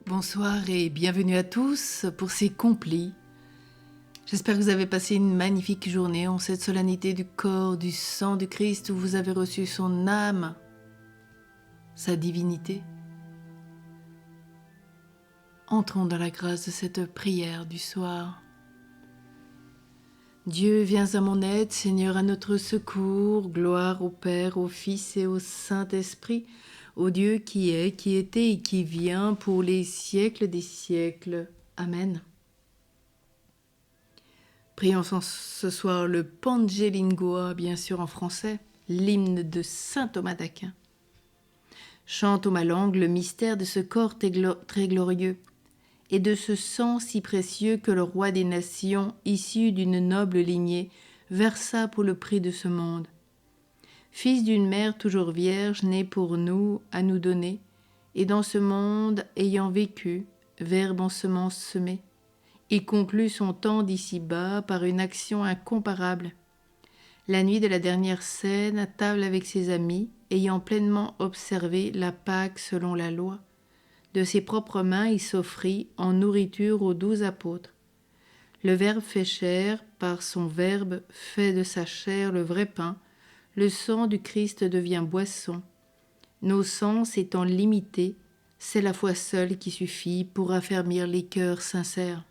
Bonsoir et bienvenue à tous pour ces complis. J'espère que vous avez passé une magnifique journée en cette solennité du corps, du sang du Christ où vous avez reçu son âme, sa divinité. Entrons dans la grâce de cette prière du soir. Dieu, viens à mon aide, Seigneur, à notre secours, gloire au Père, au Fils et au Saint-Esprit, au Dieu qui est, qui était et qui vient pour les siècles des siècles. Amen. Prions ce soir le Pange Lingua, bien sûr en français, l'hymne de saint Thomas d'Aquin. Chante ô ma langue le mystère de ce corps très glorieux et de ce sang si précieux que le roi des nations, issu d'une noble lignée, versa pour le prix de ce monde. Fils d'une mère toujours vierge, né pour nous, à nous donner, et dans ce monde ayant vécu, verbe en semence semé, il conclut son temps d'ici-bas par une action incomparable. La nuit de la dernière scène, à table avec ses amis, ayant pleinement observé la Pâque selon la loi, de ses propres mains il s'offrit en nourriture aux 12 apôtres. Le Verbe fait chair, par son Verbe fait de sa chair le vrai pain, le sang du Christ devient boisson. Nos sens étant limités, c'est la foi seule qui suffit pour affermir les cœurs sincères.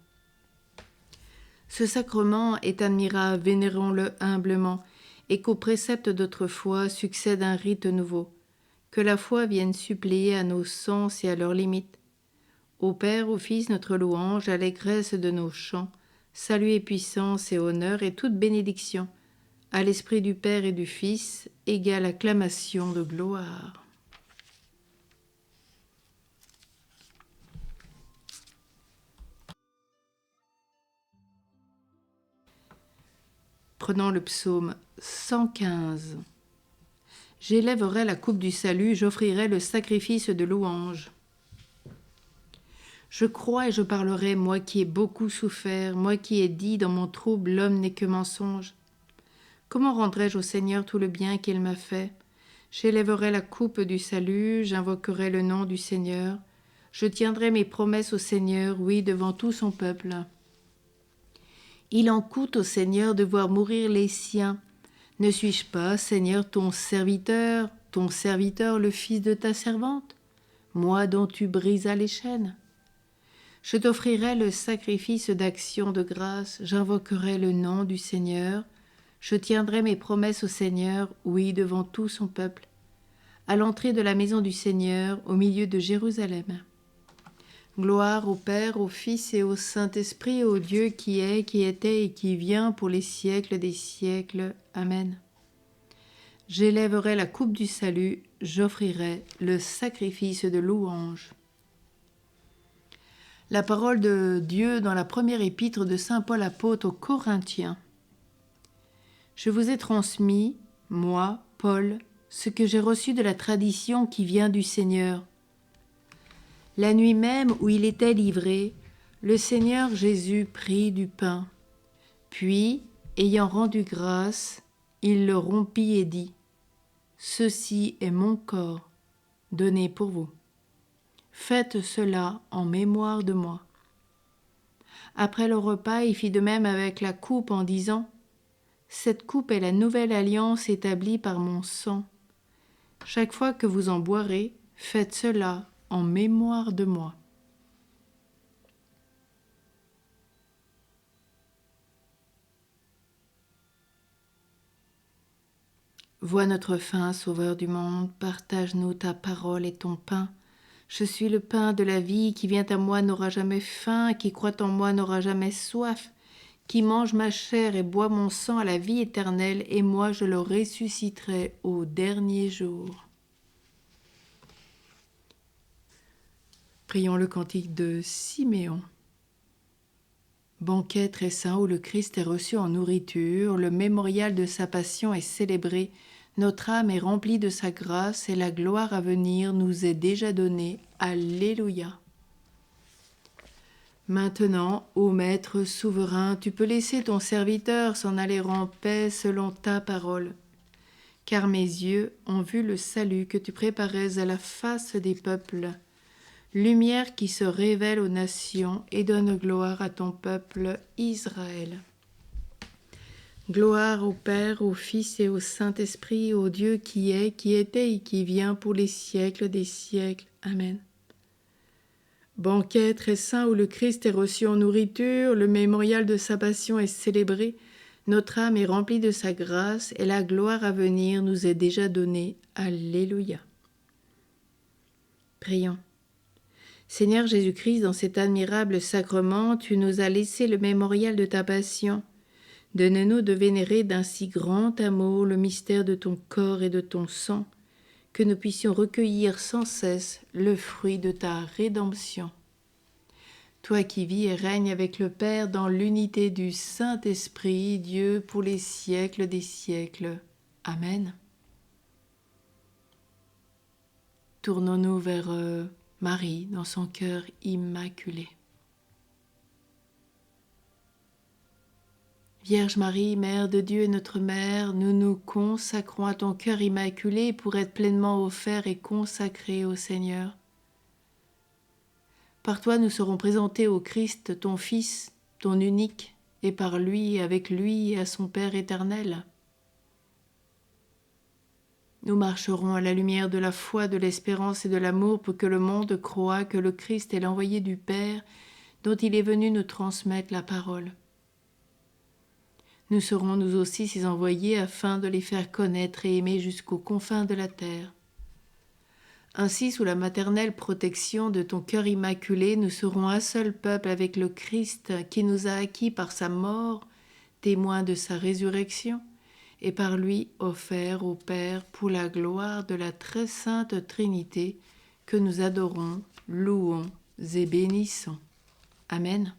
Ce sacrement est admirable, vénérons-le humblement, et qu'au précepte d'autrefois succède un rite nouveau, que la foi vienne suppléer à nos sens et à leurs limites. Au Père, au Fils, notre louange, allégresse de nos chants, salut et puissance et honneur et toute bénédiction, à l'Esprit du Père et du Fils, égale acclamation de gloire. Prenons le psaume 115. J'élèverai la coupe du salut, j'offrirai le sacrifice de louange. Je crois et je parlerai, moi qui ai beaucoup souffert, moi qui ai dit dans mon trouble, l'homme n'est que mensonge. Comment rendrai-je au Seigneur tout le bien qu'il m'a fait? J'élèverai la coupe du salut, j'invoquerai le nom du Seigneur. Je tiendrai mes promesses au Seigneur, oui, devant tout son peuple. Il en coûte au Seigneur de voir mourir les siens. Ne suis-je pas, Seigneur, ton serviteur le fils de ta servante, moi dont tu brisas les chaînes? Je t'offrirai le sacrifice d'action de grâce, j'invoquerai le nom du Seigneur, je tiendrai mes promesses au Seigneur, oui, devant tout son peuple, à l'entrée de la maison du Seigneur, au milieu de Jérusalem. Gloire au Père, au Fils et au Saint-Esprit, au Dieu qui est, qui était et qui vient pour les siècles des siècles. Amen. J'élèverai la coupe du salut, j'offrirai le sacrifice de louange. La parole de Dieu dans la première épître de saint Paul apôtre aux Corinthiens. Je vous ai transmis, moi, Paul, ce que j'ai reçu de la tradition qui vient du Seigneur. La nuit même où il était livré, le Seigneur Jésus prit du pain. Puis, ayant rendu grâce, il le rompit et dit : « Ceci est mon corps, donné pour vous. Faites cela en mémoire de moi. » Après le repas, il fit de même avec la coupe en disant : « Cette coupe est la nouvelle alliance établie par mon sang. Chaque fois que vous en boirez, faites cela en mémoire de moi. » Vois notre faim, Sauveur du monde, partage-nous ta parole et ton pain. Je suis le pain de la vie, qui vient à moi n'aura jamais faim, qui croit en moi n'aura jamais soif, qui mange ma chair et boit mon sang à la vie éternelle, et moi je le ressusciterai au dernier jour. Prions le cantique de Siméon. Banquet très saint où le Christ est reçu en nourriture, le mémorial de sa passion est célébré, notre âme est remplie de sa grâce et la gloire à venir nous est déjà donnée. Alléluia. Maintenant, ô Maître souverain, tu peux laisser ton serviteur s'en aller en paix selon ta parole, car mes yeux ont vu le salut que tu préparais à la face des peuples, lumière qui se révèle aux nations et donne gloire à ton peuple Israël. Gloire au Père, au Fils et au Saint-Esprit, au Dieu qui est, qui était et qui vient pour les siècles des siècles. Amen. Banquet très saint où le Christ est reçu en nourriture, le mémorial de sa passion est célébré, notre âme est remplie de sa grâce et la gloire à venir nous est déjà donnée. Alléluia. Prions. Seigneur Jésus-Christ, dans cet admirable sacrement, tu nous as laissé le mémorial de ta passion. Donne-nous de vénérer d'un si grand amour le mystère de ton corps et de ton sang, que nous puissions recueillir sans cesse le fruit de ta rédemption. Toi qui vis et règnes avec le Père dans l'unité du Saint-Esprit, Dieu pour les siècles des siècles. Amen. Tournons-nous vers Marie dans son cœur immaculé. Vierge Marie, Mère de Dieu et notre Mère, nous nous consacrons à ton cœur immaculé pour être pleinement offerts et consacrés au Seigneur. Par toi, nous serons présentés au Christ, ton Fils, ton unique, et par lui, avec lui, à son Père éternel. Nous marcherons à la lumière de la foi, de l'espérance et de l'amour pour que le monde croie que le Christ est l'envoyé du Père, dont il est venu nous transmettre la parole. Nous serons nous aussi ses envoyés afin de les faire connaître et aimer jusqu'aux confins de la terre. Ainsi, sous la maternelle protection de ton cœur immaculé, nous serons un seul peuple avec le Christ qui nous a acquis par sa mort, témoin de sa résurrection, et par lui offert au Père pour la gloire de la très sainte Trinité que nous adorons, louons et bénissons. Amen.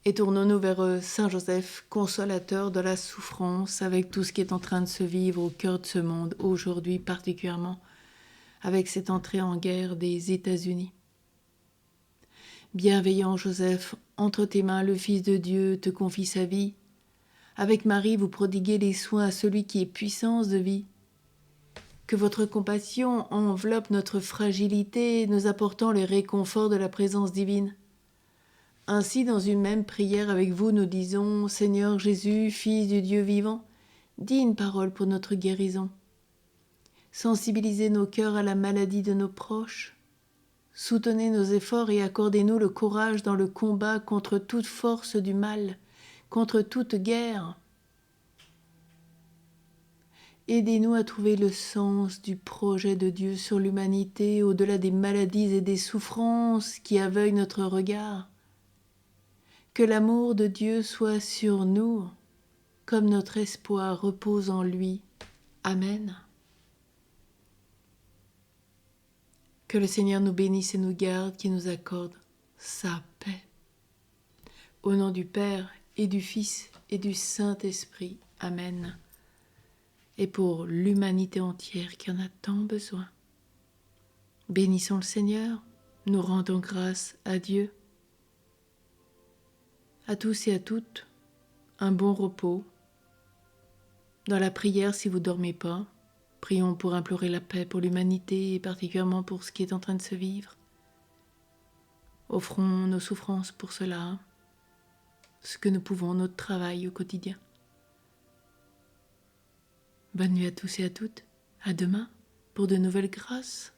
Et tournons-nous vers Saint Joseph, consolateur de la souffrance, avec tout ce qui est en train de se vivre au cœur de ce monde, aujourd'hui particulièrement, avec cette entrée en guerre des États-Unis. Bienveillant Joseph, entre tes mains le Fils de Dieu te confie sa vie. Avec Marie, vous prodiguez les soins à celui qui est puissance de vie. Que votre compassion enveloppe notre fragilité, nous apportant les réconforts de la présence divine. Ainsi, dans une même prière avec vous, nous disons « Seigneur Jésus, Fils du Dieu vivant, dis une parole pour notre guérison. Sensibilisez nos cœurs à la maladie de nos proches. Soutenez nos efforts et accordez-nous le courage dans le combat contre toute force du mal, contre toute guerre. Aidez-nous à trouver le sens du projet de Dieu sur l'humanité, au-delà des maladies et des souffrances qui aveuglent notre regard. Que l'amour de Dieu soit sur nous, comme notre espoir repose en lui. Amen. Que le Seigneur nous bénisse et nous garde, qu'il nous accorde sa paix. Au nom du Père et du Fils et du Saint-Esprit. Amen. Et pour l'humanité entière qui en a tant besoin. Bénissons le Seigneur, nous rendons grâce à Dieu. À tous et à toutes, un bon repos. Dans la prière, si vous ne dormez pas, prions pour implorer la paix pour l'humanité et particulièrement pour ce qui est en train de se vivre. Offrons nos souffrances pour cela, ce que nous pouvons, notre travail au quotidien. Bonne nuit à tous et à toutes. À demain pour de nouvelles grâces.